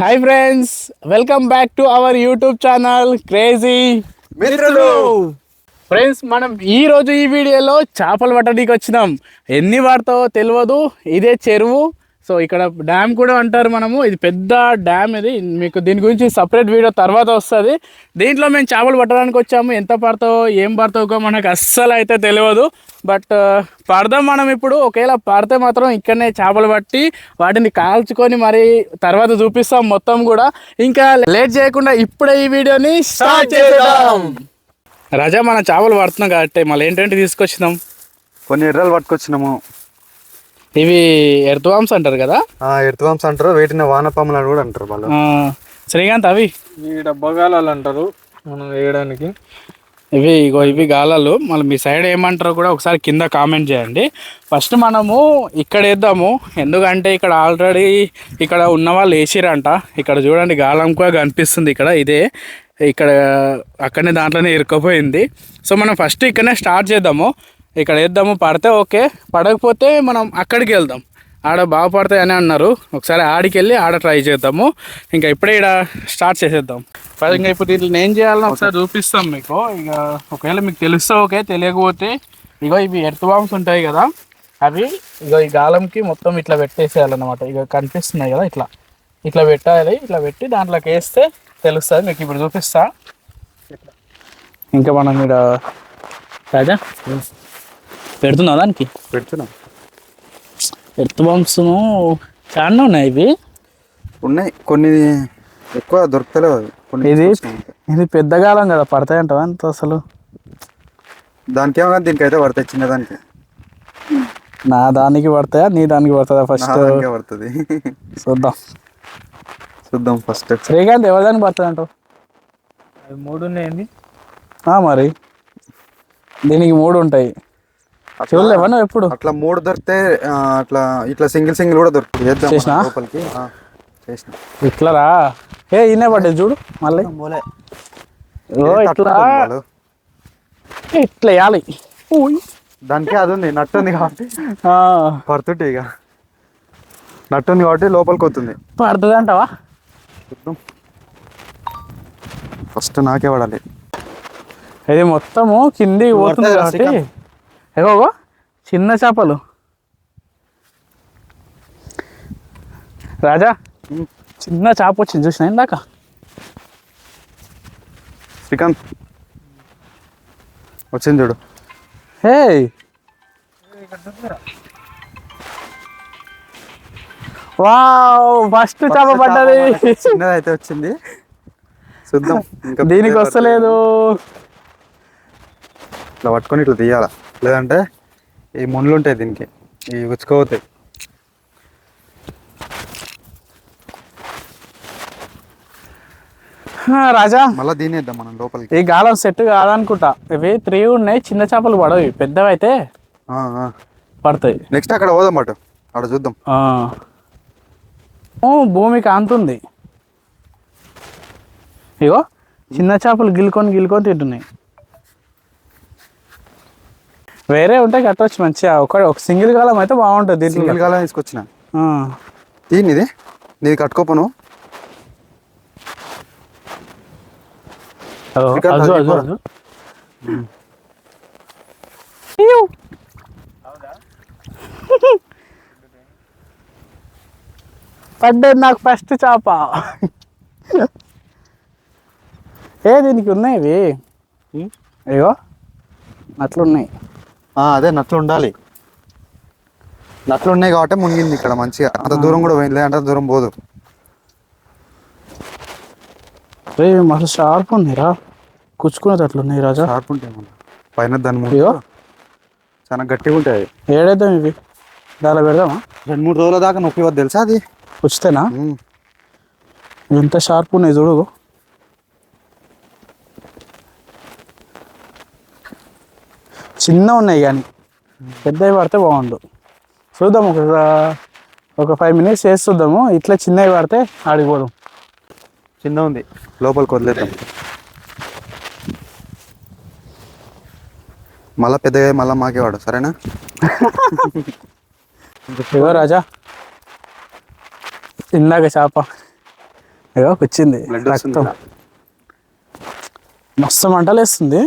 Hi friends, welcome back to our YouTube channel crazy మిత్రులు. Friends, మనం ఈ రోజు ఈ వీడియోలో చేపలు పట్టడానికి వచ్చినాం. ఎన్ని పడతావో తెలియదు. ఇదే చెరువు. సో ఇక్కడ డ్యామ్ కూడా అంటారు. ఇది పెద్ద డ్యామ్. ఇది మీకు దీని గురించి సపరేట్ వీడియో తర్వాత వస్తుంది. దీంట్లో మేము చేపలు పట్టడానికి వచ్చాము. ఎంత పడతావో ఏం పడతావో మనకు అస్సలు అయితే తెలియదు. బట్ పడదాం మనం ఇప్పుడు. ఒకవేళ పడితే మాత్రం ఇక్కడనే చేపలు పట్టి వాటిని కాల్చుకొని మరి తర్వాత చూపిస్తాం మొత్తం కూడా. ఇంకా లేట్ చేయకుండా ఇప్పుడే ఈ వీడియోని స్టార్ట్ చేద్దాం. రాజా, మన చేపలు పడుతున్నాం కాబట్టి మళ్ళీ ఏంటంటే తీసుకొచ్చినాం. కొన్ని ఎర్రలు పట్టుకొచ్చినాము. ఇవి ఎర్త్వామ్స్ అంటారు కదా. ఎర్త్వామ్స్ అంటారు, వీటిని వానపాములు అని కూడా అంటారు వాళ్ళు. శ్రీకాంత్, అవి డబ్బా గాలాలు అంటారు మనం వేయడానికి. ఇవి గాలాలు. మళ్ళీ మీ సైడ్ ఏమంటారో కూడా ఒకసారి కింద కామెంట్ చేయండి. ఫస్ట్ మనము ఇక్కడ వేద్దాము, ఎందుకంటే ఇక్కడ ఆల్రెడీ ఇక్కడ ఉన్న వాళ్ళు వేసిరంట. ఇక్కడ చూడండి, గాలం కూడా కనిపిస్తుంది. ఇక్కడ అక్కడనే దాంట్లోనే ఇరుక్కుపోయింది. సో మనం ఫస్ట్ ఇక్కడనే స్టార్ట్ చేద్దాము. ఇక్కడ వేద్దాము. పడితే ఓకే, పడకపోతే మనం అక్కడికి వెళ్దాం. ఆడ బాగా పడతాయి అని అన్నారు. ఒకసారి ఆడికి వెళ్ళి ఆడ ట్రై చేద్దాము. ఇంకా ఇప్పుడే ఇక్కడ స్టార్ట్ చేసేద్దాం. ఇంకా ఇప్పుడు దీంట్లో ఏం చేయాలని ఒకసారి చూపిస్తాం మీకు. ఇక ఒకవేళ మీకు తెలుస్తా ఓకే, తెలియకపోతే ఇవి ఎర్త్వామ్స్ ఉంటాయి కదా, అవి ఈ గాలంకి మొత్తం ఇట్లా పెట్టేసేయాలన్నమాట. కనిపిస్తున్నాయి కదా, ఇట్లా పెట్టాలి. ఇట్లా పెట్టి దాంట్లోకి వేస్తే తెలుస్తుంది. మీకు ఇప్పుడు చూపిస్తా. ఇంకా మనం ఇక్కడ రాజా పెడుతున్నా దానికి పెడుతున్నాం. ఎర్త్వామ్స్ చాలా ఉన్నాయి. ఇవి ఉన్నాయి, కొన్ని ఎక్కువ దొరుకుతలేవు. ఇది పెద్ద గాలం కదా, పడతాయంటావా అంత అసలు? దానికి ఏమో, దీనికైతే పడతాయి. చిన్నదానికి నా దానికి పడతాయా, నీ దానికి పడుతుందా? ఫస్ట్ పడుతుంది. చూద్దాం ఫస్ట్. శ్రీకాంత్, ఎవరి దానికి పడుతుంది అంటావు? అవి 3 ఉన్నాయండి. మరి దీనికి 3 ఉంటాయి. చూడలేవా ఎప్పుడు? అట్లా 3 దొరికితే అట్లా ఇట్లా సింగిల్ కూడా దొరుకుతుంది. లోపలికి చేసిన ఇట్లా రా. ఈయనే పడ్డది చూడు. మళ్ళీ ఇట్లా వేయాలి. దానికి అది ఉంది, నట్టు ఉంది కాబట్టి పడుతుంటే. ఇక నట్టు ఉంది కాబట్టి లోపలికి వస్తుంది. పడుతుంది అంటావా? ఫస్ట్ నాకే పడాలి. ఇది మొత్తము కిందికి పోతుంది కాబట్టి. ఏగో చిన్న చేపలు. రాజా, చిన్న చేప వచ్చింది చూసిన ఇందాక. శ్రీకాంత్ వచ్చింది చూడు. హే, వావ్, ఫస్ట్ చేప పడ్డది. చిన్నది అయితే వచ్చింది. చూద్దాం. ఇంకా దీనికి వస్తలేదు. ఇట్లా పట్టుకొని ఇట్లా తీయాల, లేదంటే ఈ ముళ్ళు ఉంటాయి దీనికి, ఇవి గుచ్చుకోపోతాయి. రాజా, మళ్ళీ దీని వేద్దాం మనం లోపలికి. ఈ గాలం సెట్ కాదనుకుంటా. ఇవి 3 ఉన్నాయి. చిన్న చేపలు పడవి, పెద్దవి అయితే పడతాయి. నెక్స్ట్ అక్కడ పోదాం, అక్కడ చూద్దాం. భూమి కాంతుంది. ఇగో చిన్న చేపలు గిల్కొని తింటున్నాయి. వేరే ఉంటే కట్టవచ్చు మంచిగా. ఒక సింగిల్ గాలం అయితే బాగుంటుంది. సింగిల్ గాలం తీసుకొచ్చిన. దీనిది నీది కట్టుకోపను. పడ్డది నాకు ఫస్ట్ చేప. దీనికి ఉన్నాయి ఇవి. అయ్యో, అట్లున్నాయి. అదే నట్లు ఉండాలి. నట్లు ఉన్నాయి కాబట్టి మునిగింది ఇక్కడ మంచిగా. అంత దూరం కూడా పోయింది, లేదంటే దూరం పోదు. మస్తు షార్ప్ ఉందిరా, కుచ్చుకునేది అట్లున్నాయి. రాజా, షార్ప్ ఉంటాయి పైన. దాని చాలా గట్టిగా ఉంటాయి. ఏడేద్దాం ఇవి, దాని పెడదామా? 2-3 రోజుల దాకా నొప్పి వద్దు తెలుసా అది. కుచ్చితేనా? ఎంత షార్ప్ ఉన్నాయి చూడు. చిన్న ఉన్నాయి కానీ పెద్దవి పడితే బాగుండు. చూద్దాం, ఒక 5 minutes చేసి చూద్దాము. ఇట్లా చిన్నవి పడితే ఆడిపోదాం. చిన్న ఉంది, లోపలికి వదిలేద్దాం. మళ్ళీ పెద్దగా మళ్ళీ మాకే వాడు, సరేనా? రాజా ఇందాక చేప అయ్యో వచ్చింది బ్లడ్ వస్తుంది రక్తం మస్తు మంటలు వేస్తుంది.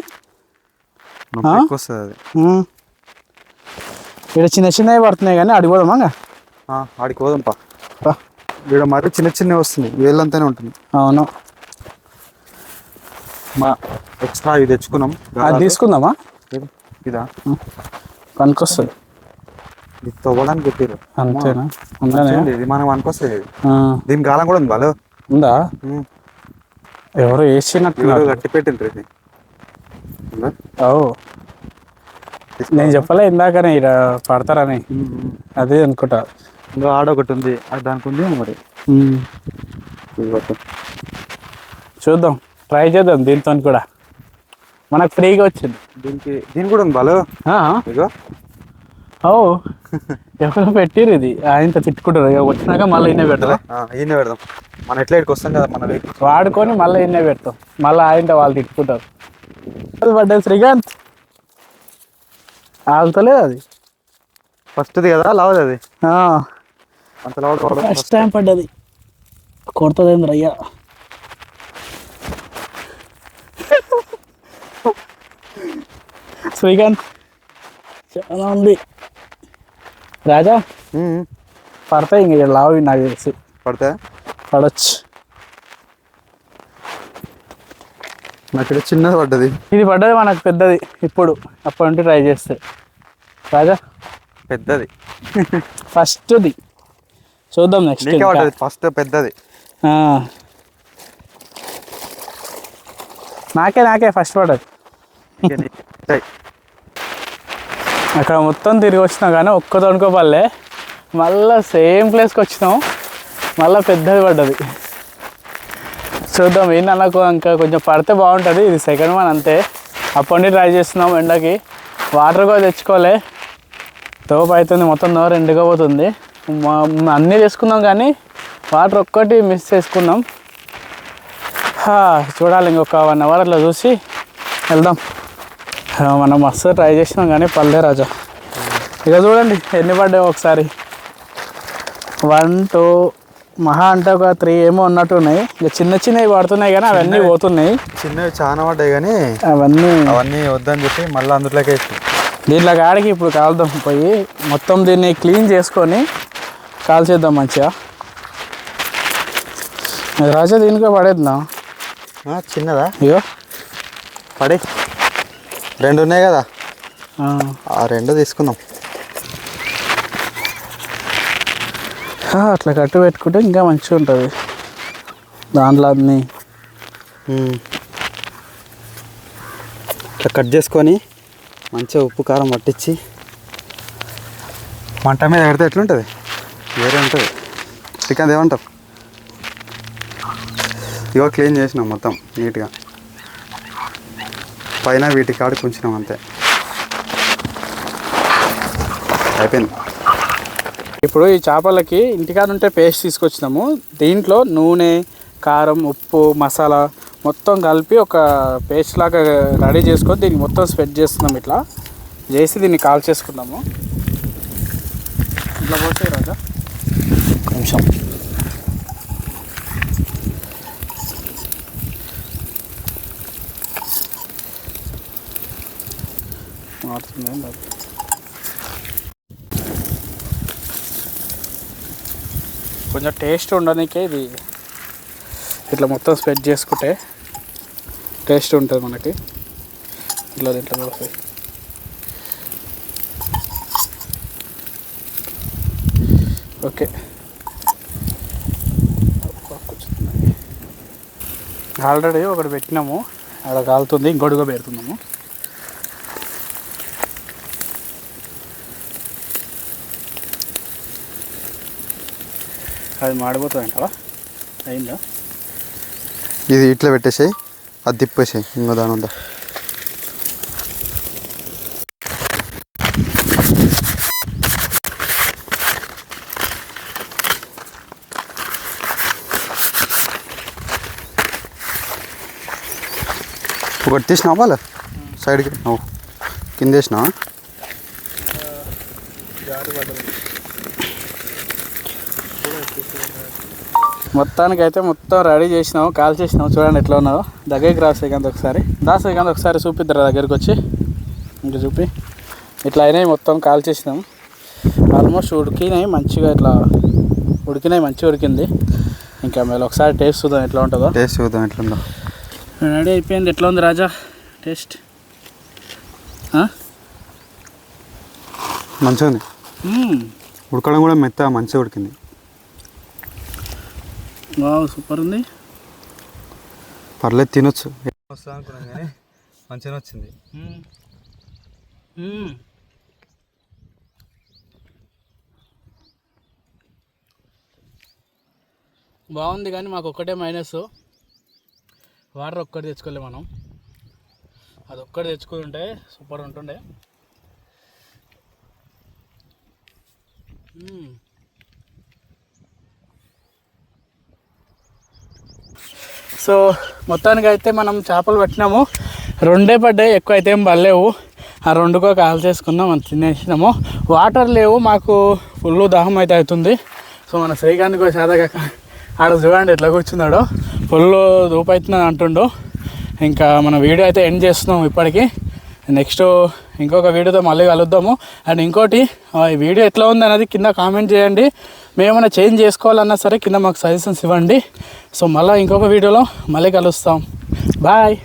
నొప్పి ఎక్కువ వస్తుంది అది. ఇక్కడ చిన్న చిన్నవి పడుతున్నాయి కానీ అడిగిపోదామా ఆడికి పోదాంపా. ఇక్కడ మరి చిన్న చిన్నవి వస్తుంది, వేళ్ళంతానే ఉంటుంది. అవును మా ఎక్స్ట్రా ఇది తెచ్చుకున్నాం. అది తీసుకుందామా? ఇదా పనికొస్తుంది. ఇది తవ్వడానికి పెట్టారు అంతేనా? ఇది మనం అనుకొస్తుంది. దీని గాలం కూడా ఉంది. వాళ్ళు ఉందా? ఎవరు వేసినట్టు ఎవరు గట్టి పెట్టిండ్రు ఇది. ఓ నేను చెప్పలే ఇందాకనే ఇక్కడ పడతారని, అదే అనుకుంటా. ఇంకా ఆడ ఒకటి ఉంది, అది దానికి ఉంది మరి. చూద్దాం, ట్రై చేద్దాం దీంతో కూడా. మనకు ఫ్రీగా వచ్చింది. దీని కూడా ఉంది బాలు. ఇగో ఓ ఎవరో పెట్టిరు ఇది. ఆయనతో తిట్టుకుంటారు. ఇక వచ్చినాక మళ్ళీ ఇన్నే పెడతారా? ఈయన పెడదాం. మనం ఎట్లా ఇక్కడికి వస్తాం కదా, మన వాడుకొని మళ్ళీ ఇన్నే పెడతాం. మళ్ళీ ఆయనతో వాళ్ళు తిట్టుకుంటారు. పడ్డది శ్రీకాంత్, ఆగుతలేదు అది. ఫస్ట్ది కదా లావది అది. అంత లావు ఫస్ట్ టైం పడ్డది. కొడుతుంది రయ్యా. శ్రీకాంత్ చాలా ఉంది. రాజా పడతాయి ఇంక లావు నాకు తెలిసి. పడవచ్చు. నాకు చిన్నది పడ్డది. ఇది పడ్డది మనకు పెద్దది. ఇప్పుడు అప్పటి నుండి ట్రై చేస్తే రాజా పెద్దది ఫస్ట్ది చూద్దాం. నెక్స్ట్ ఫస్ట్ పెద్దది నాకే ఫస్ట్ పడ్డది. అక్కడ మొత్తం తిరిగి వచ్చినా కానీ ఒక్క తొనుకోపల్లే. మళ్ళీ సేమ్ ప్లేస్కి వచ్చినాం, మళ్ళీ పెద్దది పడ్డది. చూద్దాం. ఏంటన్నాకు ఇంకా కొంచెం పడితే బాగుంటుంది. ఇది సెకండ్ వన్ అంతే. అప్పటి ట్రై చేస్తున్నాం. ఎండకి వాటర్ కూడా తెచ్చుకోలే. తోపు అవుతుంది, మొత్తం నోరు ఎండుకోబోతుంది. అన్నీ తీసుకున్నాం కానీ వాటర్ ఒక్కటి మిస్ చేసుకున్నాం. చూడాలి, ఇంకొక 1 hour అట్లా చూసి వెళ్దాం. మనం మస్తు ట్రై చేసినాం కానీ పల్లె రాజా. ఇక చూడండి ఎన్ని పడ్డాయి ఒకసారి. 1 2 మహా అంటే ఒక 3 ఏమో ఉన్నట్టున్నాయి. ఇక చిన్నవి పడుతున్నాయి కానీ అవన్నీ పోతున్నాయి. చిన్నవి చాలా పడ్డాయి కానీ అవన్నీ వద్దని చెప్పి మళ్ళీ అందులోకి వేసి దీంట్లో కాడికి ఇప్పుడు కాల్దాం. పోయి మొత్తం దీన్ని క్లీన్ చేసుకొని కాల్చేద్దాం మంచిగా. రాజా దీనికే పడేద్దాం. చిన్నదా? ఇగో పడే 2 ఉన్నాయి కదా, ఆ 2 తీసుకుందాం. అట్లా కట్టు పెట్టుకుంటే ఇంకా మంచిగా ఉంటుంది. దాంట్లో అన్నీ ఇట్లా కట్ చేసుకొని మంచిగా ఉప్పు కారం పట్టించి మంట మీద పెడితే ఎట్లుంటుంది? వేరే ఉంటుంది. చికెన్ ఏమంటారు? ఇగో క్లీన్ చేసినాం మొత్తం నీట్గా. పైన వీటి కాడ కొంచినాం అంతే, అయిపోయింది. ఇప్పుడు ఈ చేపలకి ఇంటికాడ ఉంటే పేస్ట్ తీసుకొచ్చినాము. దీంట్లో నూనె, కారం, ఉప్పు, మసాలా మొత్తం కలిపి ఒక పేస్ట్ లాగా రెడీ చేసుకొని దీనికి మొత్తం స్ప్రెడ్ చేస్తున్నాం. ఇట్లా చేసి దీన్ని కాల్ చేసుకుందాము. ఇట్లా పోతే రాజా కొంచెం మారుతుంది. కొంచెం టేస్ట్ ఉండడానికే ఇది ఇట్లా మొత్తం స్ప్రెడ్ చేసుకుంటే టేస్ట్ ఉంటుంది మనకి. ఇట్లా దీంట్లో పోతాయి. ఓకే, ఆల్రెడీ ఒకటి పెట్టినాము, అక్కడ కాలుతుంది. ఇంకోటిగా పెడుతున్నాము. అది మాడిపోతుంది అంటావా? అయిందా? ఇది ఇట్లా పెట్టేసాయి, అది తిప్పేసాయి. ఇంకో దాని ఉందా? ఒకటి తీసినావా వాళ్ళ సైడ్కి? కింద వేసినావా? మొత్తానికి అయితే మొత్తం రెడీ చేసినాము, కాల్ చేసినాము. చూడండి ఎట్లా ఉన్నదో. దగ్గరికి రా శ్రీకాంత్ ఒకసారి. శ్రీకాంత్ ఒకసారి చూపిద్దరు దగ్గరికి వచ్చి. ఇంకా చూపి. ఇట్లా అయినాయి మొత్తం కాల్ చేసినాము. ఆల్మోస్ట్ ఉడికినాయి మంచిగా, ఇట్లా ఉడికినాయి, మంచిగా ఉడికింది. ఇంకా మేము ఒకసారి టేస్ట్ చూద్దాం ఎట్లా ఉంటుందో. టేస్ట్ చూద్దాం ఎట్లా ఉందో. రెడీ అయిపోయింది. ఎట్లా ఉంది రాజా టేస్ట్? మంచిగా ఉంది. ఉడకడం కూడా మెత్తగా మంచిగా ఉడికింది. వావ్ సూపర్ ఉంది. పర్లేదు తినొచ్చు. వస్తా అనుకున్నాం కానీ మంచిగా వచ్చింది. బాగుంది కానీ మాకు ఒక్కటే మైనస్, వాటర్ ఒక్కటి తెచ్చుకోలే మనం. అది ఒక్కటి తెచ్చుకుంటే సూపర్ ఉంటుండే. సో మొత్తానికి అయితే మనం చేపలు పట్టినాము. 2 పడ్డాయి, ఎక్కువ అయితే ఏం పడలేవు. ఆ 2కో కాల్ చేసుకున్నాం, మనం తినేసినాము. వాటర్ లేవు, మాకు ఫుల్ దాహం అయితే అవుతుంది. సో మన శ్రీకాంత్కి సాదాగా ఆడ చూడండి ఎట్లా కూర్చున్నాడో, ఫుల్ ధూపు అవుతుందని అంటుండో. ఇంకా మన వీడియో అయితే ఎండ్ చేస్తున్నాం ఇప్పటికీ. నెక్స్ట్ ఇంకొక వీడియోతో మళ్ళీ కలుద్దాము. అండ్ ఇంకోటి, ఈ వీడియో ఎట్లా ఉంది అనేది కింద కామెంట్ చేయండి. మేమైనా చేంజ్ చేసుకోవాలన్నా సరే కింద మాకు సజెషన్స్ ఇవ్వండి. సో మళ్ళీ ఇంకొక వీడియోలో మళ్ళీ కలుస్తాం. బాయ్.